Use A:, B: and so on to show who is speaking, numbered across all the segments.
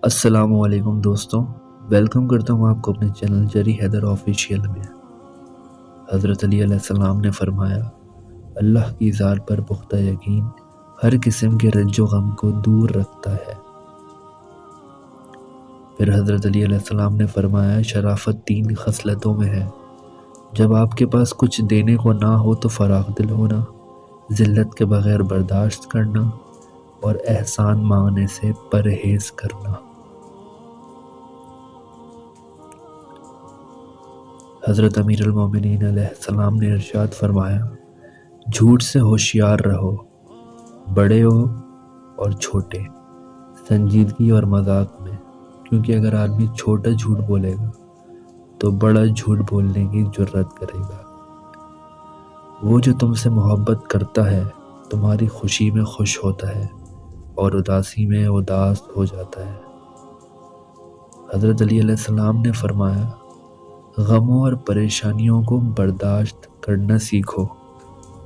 A: السلام علیکم دوستوں، ویلکم کرتا ہوں آپ کو اپنے چینل جری حیدر آفیشیل میں۔ حضرت علی علیہ السلام نے فرمایا، اللہ کی ذات پر پختہ یقین ہر قسم کے رنج و غم کو دور رکھتا ہے۔ پھر حضرت علی علیہ السلام نے فرمایا، شرافت 3 خصلتوں میں ہے۔ جب آپ کے پاس کچھ دینے کو نہ ہو تو فراخ دل ہونا، ذلت کے بغیر برداشت کرنا اور احسان مانگنے سے پرہیز کرنا۔ حضرت امیر المومنین علیہ السلام نے ارشاد فرمایا، جھوٹ سے ہوشیار رہو، بڑے ہو اور چھوٹے، سنجیدگی اور مذاق میں، کیونکہ اگر آدمی چھوٹا جھوٹ بولے گا تو بڑا جھوٹ بولنے کی جرات کرے گا۔ وہ جو تم سے محبت کرتا ہے تمہاری خوشی میں خوش ہوتا ہے اور اداسی میں اداس ہو جاتا ہے۔ حضرت علی علیہ السلام نے فرمایا، غموں اور پریشانیوں کو برداشت کرنا سیکھو،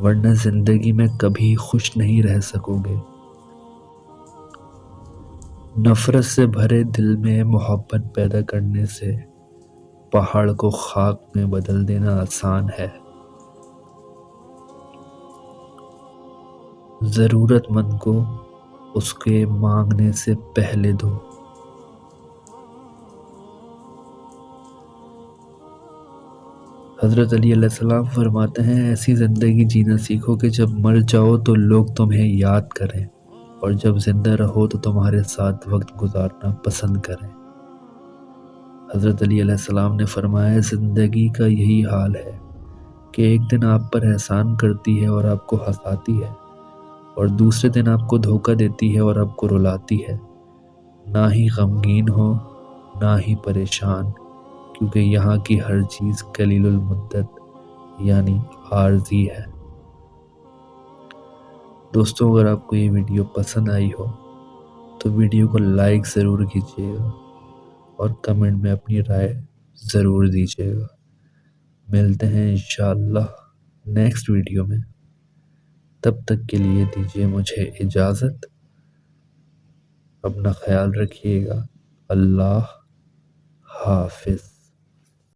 A: ورنہ زندگی میں کبھی خوش نہیں رہ سکو گے۔ نفرت سے بھرے دل میں محبت پیدا کرنے سے پہاڑ کو خاک میں بدل دینا آسان ہے۔ ضرورت مند کو اس کے مانگنے سے پہلے دو۔ حضرت علی علیہ السلام فرماتے ہیں، ایسی زندگی جینا سیکھو کہ جب مر جاؤ تو لوگ تمہیں یاد کریں، اور جب زندہ رہو تو تمہارے ساتھ وقت گزارنا پسند کریں۔ حضرت علی علیہ السلام نے فرمایا، زندگی کا یہی حال ہے کہ ایک دن آپ پر احسان کرتی ہے اور آپ کو ہنساتی ہے، اور دوسرے دن آپ کو دھوکہ دیتی ہے اور آپ کو رلاتی ہے۔ نہ ہی غمگین ہو نہ ہی پریشان، کیونکہ یہاں کی ہر چیز قلیل المدت یعنی عارضی ہے۔ دوستوں، اگر آپ کو یہ ویڈیو پسند آئی ہو تو ویڈیو کو لائک ضرور کیجیے گا اور کمنٹ میں اپنی رائے ضرور دیجیے گا۔ ملتے ہیں انشاءاللہ نیکسٹ ویڈیو میں، تب تک کے لیے دیجیے مجھے اجازت۔ اپنا خیال رکھیے گا۔ اللہ حافظ۔